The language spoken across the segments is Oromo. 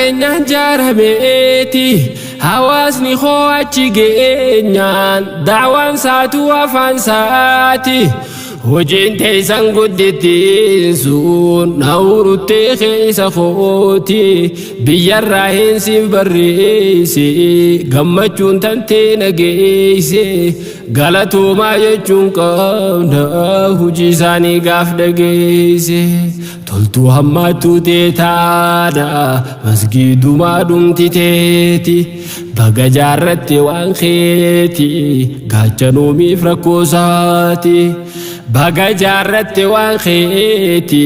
نجار بيتي حواسني خواتي جينيان دعوان ساتو وفان ساتي وجين تيسان قدتين سون نور تيخيس خوتي بيار راهن سين بريسي غمچون تنتين جيسي غلطو ما يجون قمنا هجيساني غاف دگيسي تلتو هماتو تيتانا مسجدو ما دمتي تيتي بغا جارتي وانخيتي غاچنو ميفركوساتي بغا جارتي وانخيتي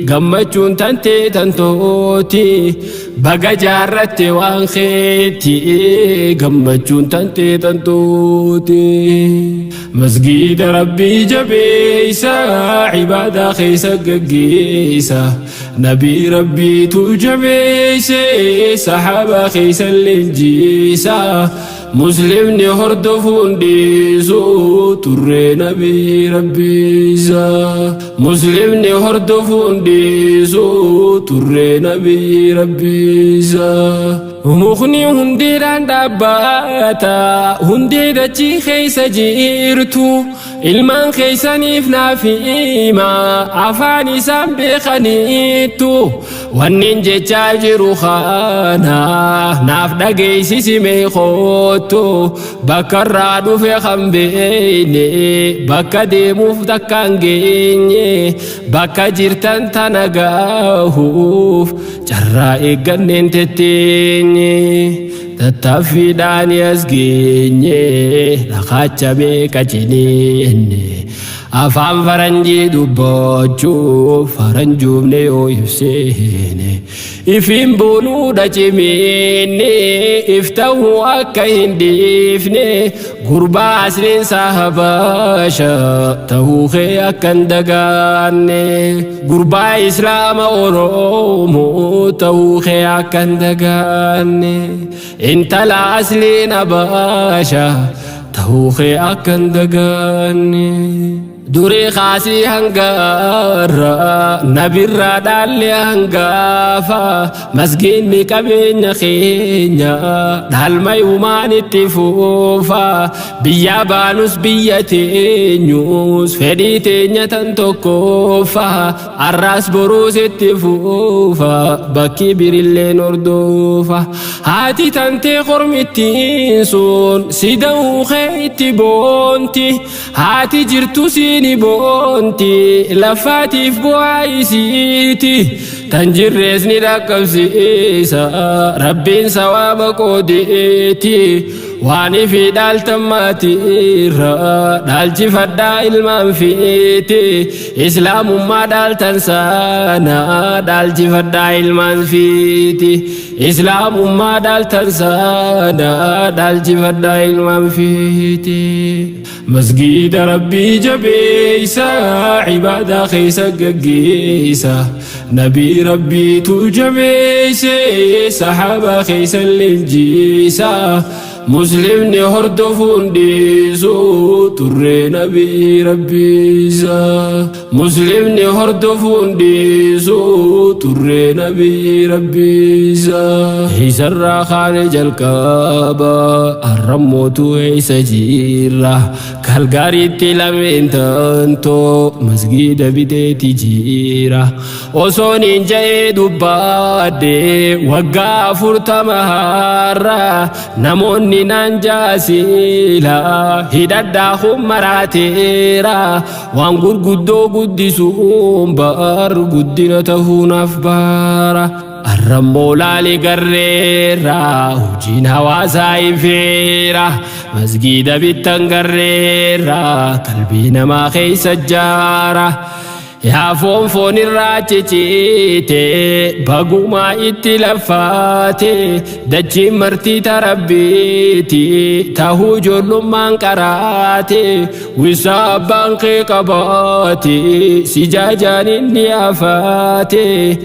غمچون تنتي تنتوتي بغا جارتي وانخيتي غمچون تنتي تنتوتي مسجد ربي جبيسا عبادة خيسا قيسا نبي ربي تجبيسي صحابة خيسا للجيسا مسلم نهرد فنديسو ترى نبي ربيسا مسلم نهرد فنديسو ترى نبي ربيسا ومخني هنديران دباتا هندير جي خيسا جيرتو ilman keeysaniif naaf hima afaan isaan beekaniitu wannin jechaa jiru kana naaf dhageessisi mee kootu bakka irraa dhufe kan beekne bakka deemuuf takka hin geenye bakka jirtan tana gahuuf carraa eegganneen tetteenye tattaaffiidhaan as geenye dhaqaachamee qacinenne afaan faranjii dubbachuuf faranjoomne yoo ibseene ifiin boonuudha cimenne iftahuu akka hin dhiifne gurbaa asliinsaa habasha tahuu kee akka hin dagaanne gurbaa islaama oromoo tahuu kee akka hin dagaanne intala asliin habasha tahuu kee akka hin dagaanne Duri khasi hangara nabirra dalle hangafa masgin mi kabenya khenya dalmay umani tifufa biya banus biyate nyus fedite nyatan tokofa arras borus tifufa baki birille nordofa hati tante khormitin sun sidau khayti bonti hati jirtu ni bonti lafatif boaisiti tanjirres ni rakabsisa rabbin sawaba qoditi wani fi dal tamati ra dalji fadda ilman fiti islamu ma dal tansana dalji fadda ilman fiti islamu ma dal tansana dalji fadda ilman fiti مسجد ربي جبيسا عبادة خيسا قيسا نبي ربي تجبيسي صحابة خيسا للجيسا مسلم نهرد فنديسو ترى نبي ربيسا مسلم نهرد فنديسو ترى نبي ربيسا هيسر خارج الكعبة الرموتو هيسا جيرة كالغاري تلامين تنتو مسجد بديتي جيرة وصونين جاي دبادي وقافر تمهارة نموني نانجاسيلا هدادا خمراتيرا وانقر قدو قدسون بار قدنا تهون أفبارا الرمولا لقريرا وجين هواسا يفيرا مسجد بالتنقريرا قلبينا ما خيس الجارة يا فون الراتيتي بقوما اتلفاتي دجي مرتي تربيتي تهو جل من قراتي وسابان قباتي سجاجان النيافاتي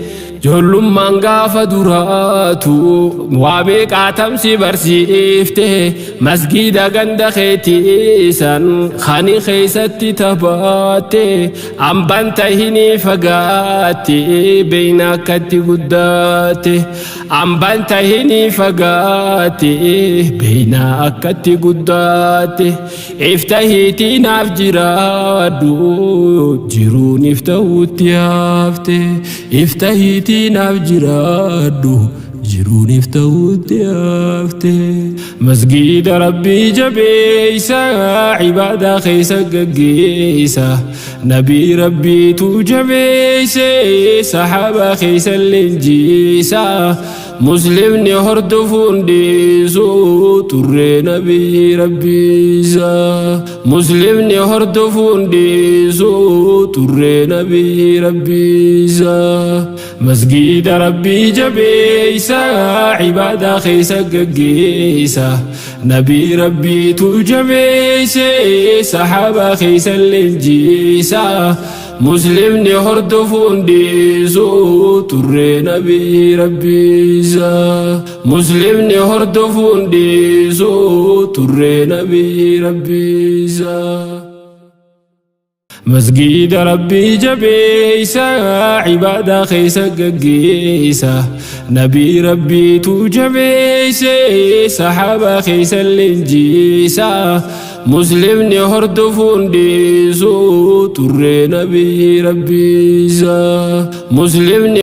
Jollummaan gaafa duraatu waa beekaatam si barsiifte masgiida ganda keetiisan khani keessatti taphatte hambaan tahinii fagaatte beeyna akkatti guddatte hambaan tahinii fagaatte beeyna akkatti guddatte iftahiitii naaf jiraadhu jiruun ifta'uutti hafte iftahiitii naaf jiraadhu jiruun ifta'uutti hafte masgiida rabbii jabeeysa cibaada keessa gaggeeysa nabii rabbiitu jabeeyse saxaaba keessa leenjiisa muslimni hordofuun dhiisu turree nabii rabbiisa muslimni hordofuun dhiisu turree nabii rabbiisa masgiida rabbii jabeeysa cibaada keessa gaggeeysa nabii rabbiitu jabeeyse saxaaba keessa leenjiisa muslimni hordofuun dhiisu turree nabii rabbiisa muslimni hordofuun dhiisu turree nabii rabbiisa masgiida rabbii jabeeysa cibaada keessa gaggeeysa nabii rabbiitu jabeeyse saxaaba keessa leenjiisa muslimni hordofuun dhiisu turree nabii rabbiisa muslimni